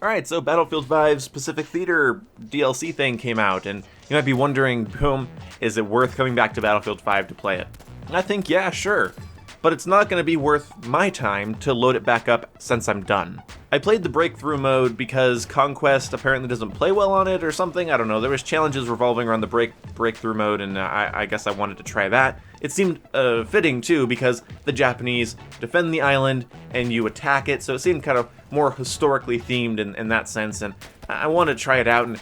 Alright, so Battlefield 5's Pacific Theater DLC thing came out, and you might be wondering, boom, is it worth coming back to Battlefield 5 to play it? And I think, yeah, sure. But it's not going to be worth my time to load it back up since I'm done. I played the breakthrough mode because Conquest apparently doesn't play well on it or something, I don't know. There was challenges revolving around the breakthrough mode, and I guess I wanted to try that. It seemed fitting too, because the Japanese defend the island and you attack it, so it seemed kind of more historically themed in that sense, and I wanted to try it out, and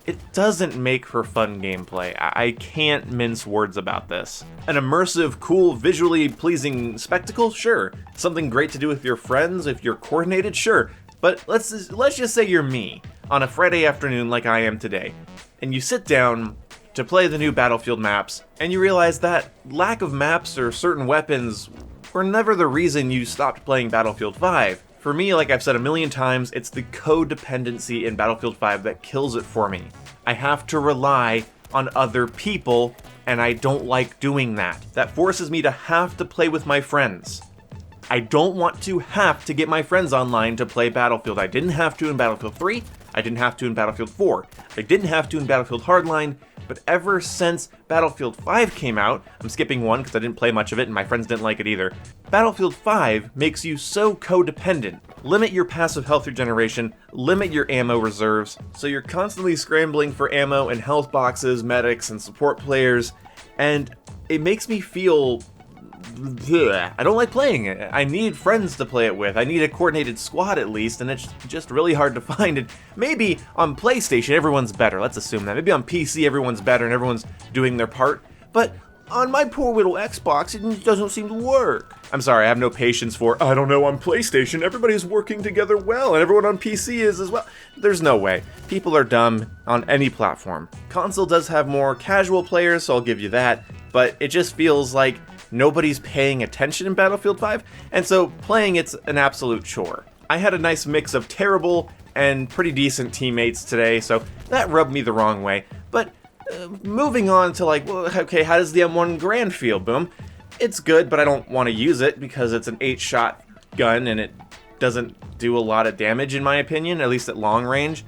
it doesn't make for fun gameplay. I can't mince words about this. An immersive, cool, visually pleasing spectacle? Sure. Something great to do with your friends if you're coordinated? Sure. But let's just say you're me, on a Friday afternoon like I am today, and you sit down to play the new Battlefield maps, and you realize that lack of maps or certain weapons were never the reason you stopped playing Battlefield 5. For me, like I've said a million times, it's the codependency in Battlefield 5 that kills it for me. I have to rely on other people, and I don't like doing that. That forces me to have to play with my friends. I don't want to have to get my friends online to play Battlefield. I didn't have to in Battlefield 3, I didn't have to in Battlefield 4, I didn't have to in Battlefield Hardline, but ever since Battlefield 5 came out, I'm skipping one because I didn't play much of it and my friends didn't like it either, Battlefield 5 makes you so codependent. Limit your passive health regeneration, limit your ammo reserves, so you're constantly scrambling for ammo and health boxes, medics, and support players, and it makes me feel I don't like playing it. I need friends to play it with. I need a coordinated squad at least, and it's just really hard to find. And maybe on PlayStation everyone's better, let's assume that. Maybe on PC everyone's better and everyone's doing their part, but on my poor little Xbox it doesn't seem to work. I'm sorry, I have no patience for, I don't know, on PlayStation everybody's working together well and everyone on PC is as well. There's no way. People are dumb on any platform. Console does have more casual players, so I'll give you that, but it just feels like nobody's paying attention in Battlefield 5, and so playing it's an absolute chore. I had a nice mix of terrible and pretty decent teammates today, so that rubbed me the wrong way. But moving on to like, well, okay, how does the M1 Garand feel? Boom. It's good, but I don't want to use it because it's an 8-shot gun and it doesn't do a lot of damage in my opinion, at least at long range.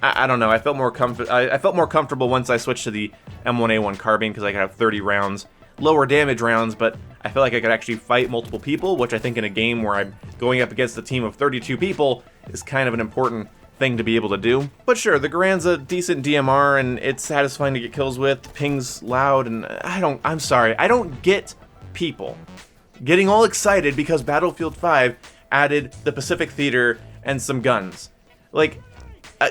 I don't know, I felt more comfortable once I switched to the M1A1 carbine because I could have 30 rounds. Lower damage rounds, but I feel like I could actually fight multiple people, which I think in a game where I'm going up against a team of 32 people is kind of an important thing to be able to do. But sure, the Garand's a decent DMR and it's satisfying to get kills with, the ping's loud, and I'm sorry, I don't get people getting all excited because Battlefield 5 added the Pacific Theater and some guns. Like,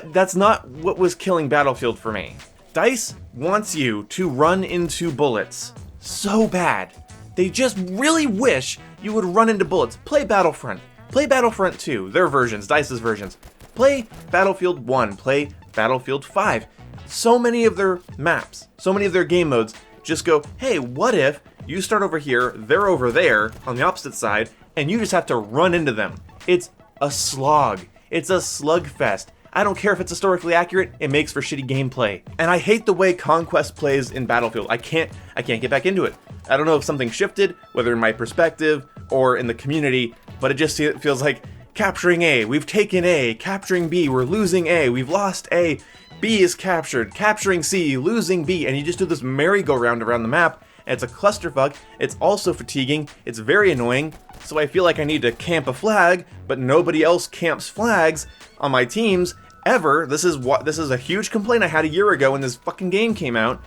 that's not what was killing Battlefield for me. DICE wants you to run into bullets so bad. They just really wish you would run into bullets. Play Battlefront. Play Battlefront 2, their versions, DICE's versions. Play Battlefield 1, play Battlefield 5. So many of their maps, so many of their game modes just go, hey, what if you start over here, they're over there on the opposite side, and you just have to run into them. It's a slog. It's a slugfest. I don't care if it's historically accurate, it makes for shitty gameplay. And I hate the way Conquest plays in Battlefield. I can't get back into it. I don't know if something shifted, whether in my perspective or in the community, but it just feels like capturing A, we've taken A, capturing B, we're losing A, we've lost A, B is captured, capturing C, losing B, and you just do this merry-go-round around the map, and it's a clusterfuck, it's also fatiguing, it's very annoying, so I feel like I need to camp a flag, but nobody else camps flags on my teams ever. This is a huge complaint I had a year ago when this fucking game came out.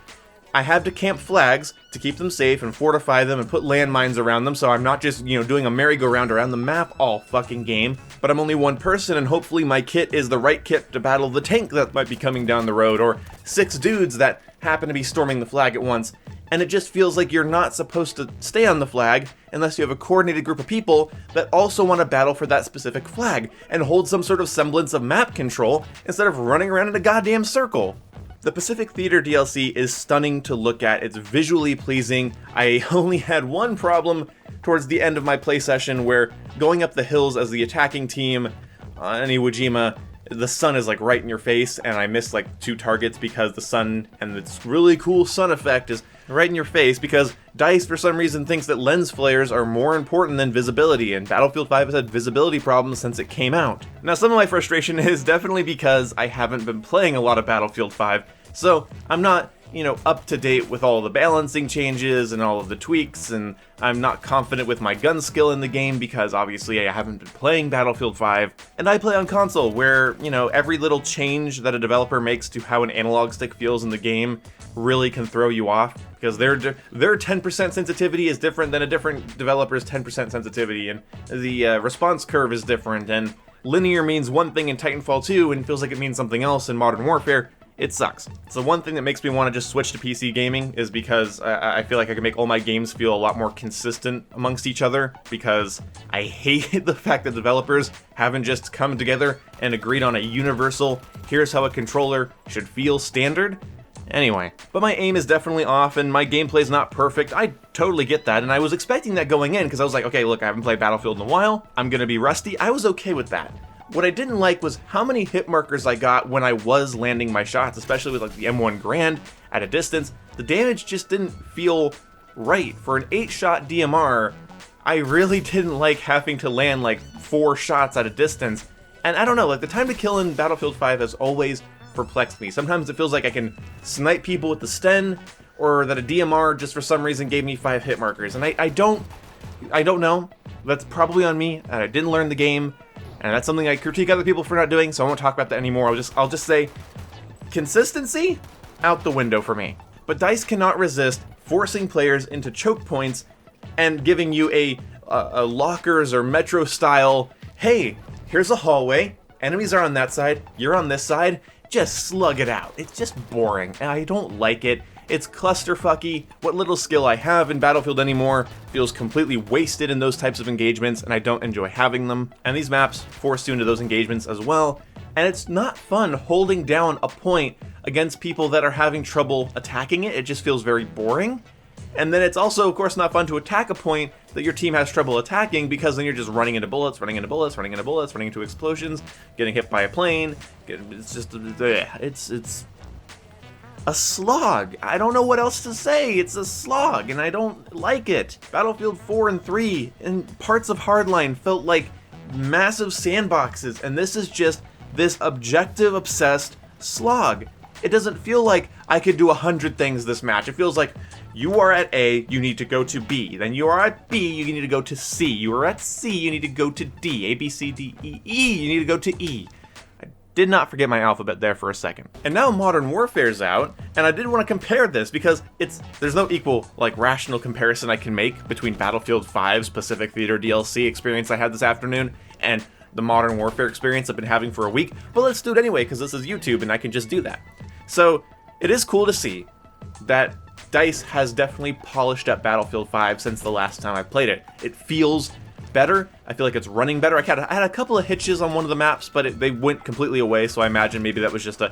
I have to camp flags to keep them safe and fortify them and put landmines around them so I'm not just, doing a merry-go-round around the map all fucking game, but I'm only one person and hopefully my kit is the right kit to battle the tank that might be coming down the road, or 6 dudes that happen to be storming the flag at once. And it just feels like you're not supposed to stay on the flag unless you have a coordinated group of people that also want to battle for that specific flag and hold some sort of semblance of map control instead of running around in a goddamn circle. The Pacific Theater DLC is stunning to look at, it's visually pleasing. I only had one problem towards the end of my play session where going up the hills as the attacking team on Iwo Jima the sun is like right in your face, and I missed like 2 targets because the sun and this really cool sun effect is right in your face, because DICE for some reason thinks that lens flares are more important than visibility, and Battlefield 5 has had visibility problems since it came out. Now, some of my frustration is definitely because I haven't been playing a lot of Battlefield 5, so I'm not, up to date with all the balancing changes and all of the tweaks, and I'm not confident with my gun skill in the game because obviously I haven't been playing Battlefield 5, and I play on console where, every little change that a developer makes to how an analog stick feels in the game really can throw you off, because their 10% sensitivity is different than a different developer's 10% sensitivity, and the response curve is different, and linear means one thing in Titanfall 2 and feels like it means something else in Modern Warfare. It sucks. So one thing that makes me want to just switch to PC gaming is because I feel like I can make all my games feel a lot more consistent amongst each other, because I hate the fact that developers haven't just come together and agreed on a universal, here's how a controller should feel standard. Anyway, but my aim is definitely off and my gameplay's not perfect. I totally get that, and I was expecting that going in because I was like, okay, look, I haven't played Battlefield in a while. I'm gonna be rusty. I was okay with that. What I didn't like was how many hit markers I got when I was landing my shots, especially with like the M1 Garand at a distance. The damage just didn't feel right. For an 8-shot DMR, I really didn't like having to land like 4 shots at a distance. And I don't know, like the time to kill in Battlefield 5 has always perplexed me. Sometimes it feels like I can snipe people with the Sten, or that a DMR just for some reason gave me 5 hit markers. And I don't know. That's probably on me, and I didn't learn the game. And that's something I critique other people for not doing, so I won't talk about that anymore. I'll just say, consistency, out the window for me. But DICE cannot resist forcing players into choke points and giving you a lockers or metro style, hey, here's a hallway, enemies are on that side, you're on this side, just slug it out. It's just boring, and I don't like it. It's clusterfucky. What little skill I have in Battlefield anymore feels completely wasted in those types of engagements, and I don't enjoy having them. And these maps force you into those engagements as well, and it's not fun holding down a point against people that are having trouble attacking it. It just feels very boring. And then it's also, of course, not fun to attack a point that your team has trouble attacking, because then you're just running into bullets, running into bullets, running into bullets, running into explosions, getting hit by a plane. It's just, it's a slog. I don't know what else to say. It's a slog, and I don't like it. Battlefield 4 and 3 and parts of Hardline felt like massive sandboxes, and this is just this objective-obsessed slog. It doesn't feel like I could do 100 things this match. It feels like you are at A, you need to go to B. Then you are at B, you need to go to C. You are at C, you need to go to D. A, B, C, D, E, E, you need to go to E. Did not forget my alphabet there for a second. And now Modern Warfare's out, and I did want to compare this because there's no equal, rational comparison I can make between Battlefield 5's Pacific Theater DLC experience I had this afternoon and the Modern Warfare experience I've been having for a week, but let's do it anyway because this is YouTube and I can just do that. So, it is cool to see that DICE has definitely polished up Battlefield 5 since the last time I played it. It feels better. I feel like it's running better. I had a couple of hitches on one of the maps, but they went completely away, so I imagine maybe that was just a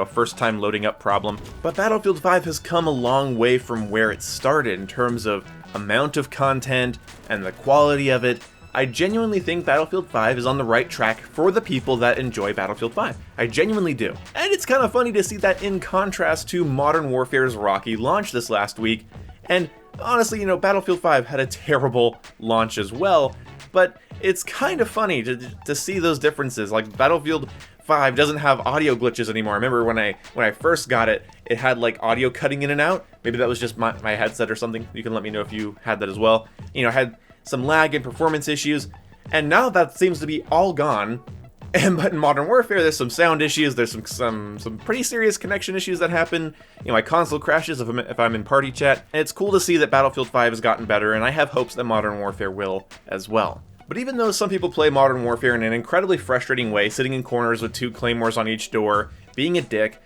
first time loading up problem. But Battlefield 5 has come a long way from where it started in terms of amount of content and the quality of it. I genuinely think Battlefield 5 is on the right track for the people that enjoy Battlefield 5. I genuinely do. And it's kind of funny to see that in contrast to Modern Warfare's rocky launch this last week. And honestly, Battlefield 5 had a terrible launch as well, but it's kind of funny to see those differences. Like, Battlefield 5 doesn't have audio glitches anymore. I remember when I first got it, it had audio cutting in and out. Maybe that was just my headset or something. You can let me know if you had that as well. Had some lag and performance issues, and now that seems to be all gone. But in Modern Warfare, there's some sound issues, there's some pretty serious connection issues that happen. My console crashes if I'm in party chat, and it's cool to see that Battlefield 5 has gotten better, and I have hopes that Modern Warfare will as well. But even though some people play Modern Warfare in an incredibly frustrating way, sitting in corners with 2 claymores on each door, being a dick,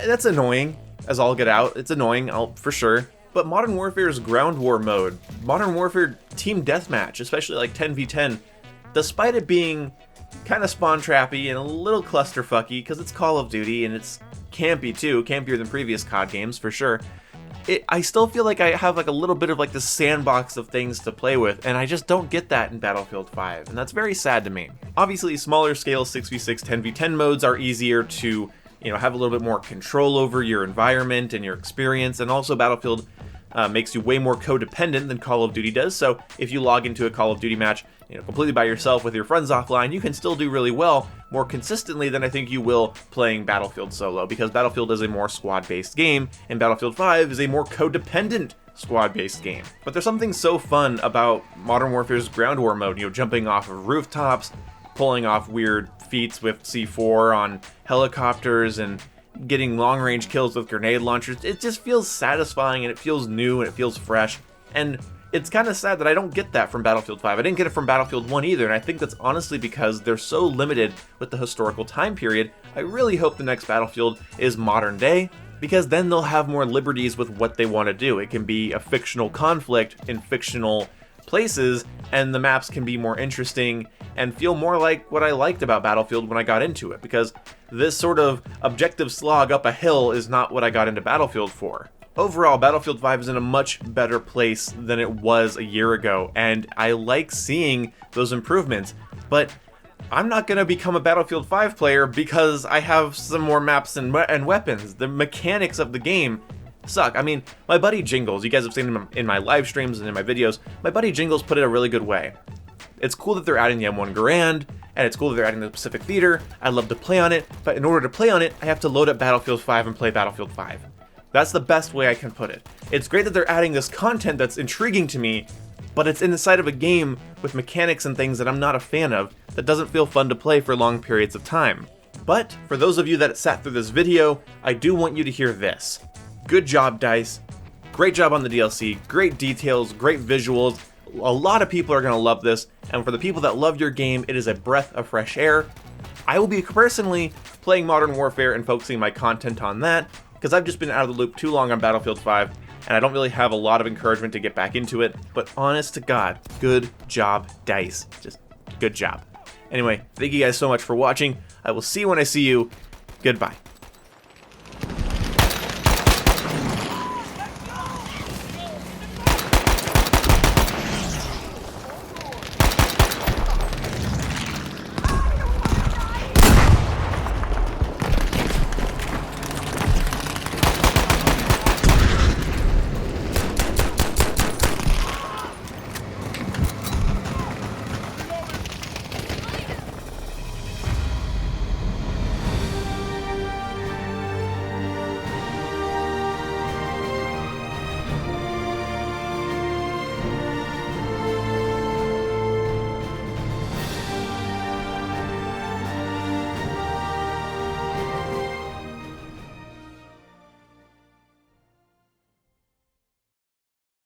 that's annoying as all get out. It's annoying, for sure. But Modern Warfare's Ground War mode, Modern Warfare Team Deathmatch, especially 10v10, despite it being kind of spawn trappy and a little clusterfucky because it's Call of Duty and it's campy too, campier than previous COD games for sure. I still feel like I have like a little bit of like the sandbox of things to play with, and I just don't get that in Battlefield 5, and that's very sad to me. Obviously, smaller scale 6v6, 10v10 modes are easier to, have a little bit more control over your environment and your experience, and also Battlefield makes you way more codependent than Call of Duty does, so if you log into a Call of Duty match, completely by yourself with your friends offline, you can still do really well, more consistently than I think you will playing Battlefield solo, because Battlefield is a more squad-based game, and Battlefield 5 is a more codependent squad-based game. But there's something so fun about Modern Warfare's ground war mode, jumping off of rooftops, pulling off weird feats with C4 on helicopters, and getting long-range kills with grenade launchers. It just feels satisfying, and it feels new, and it feels fresh, and it's kind of sad that I don't get that from Battlefield 5. I didn't get it from Battlefield 1 either, and I think that's honestly because they're so limited with the historical time period. I really hope the next Battlefield is modern day, because then they'll have more liberties with what they want to do. It can be a fictional conflict in fictional places, and the maps can be more interesting and feel more like what I liked about Battlefield when I got into it, because this sort of objective slog up a hill is not what I got into Battlefield for. Overall, Battlefield 5 is in a much better place than it was a year ago, and I like seeing those improvements, but I'm not going to become a Battlefield 5 player because I have some more maps and weapons. The mechanics of the game suck. I mean, my buddy Jingles, you guys have seen him in my live streams and in my videos, my buddy Jingles put it a really good way. It's cool that they're adding the M1 Garand, and it's cool that they're adding the Pacific Theater. I'd love to play on it, but in order to play on it, I have to load up Battlefield 5 and play Battlefield 5. That's the best way I can put it. It's great that they're adding this content that's intriguing to me, but it's inside of a game with mechanics and things that I'm not a fan of, that doesn't feel fun to play for long periods of time. But for those of you that sat through this video, I do want you to hear this. Good job, DICE. Great job on the DLC, great details, great visuals. A lot of people are going to love this, and for the people that love your game, it is a breath of fresh air. I will be personally playing Modern Warfare and focusing my content on that, because I've just been out of the loop too long on Battlefield 5, and I don't really have a lot of encouragement to get back into it, but honest to God, good job, DICE. Just good job. Anyway, thank you guys so much for watching. I will see you when I see you. Goodbye.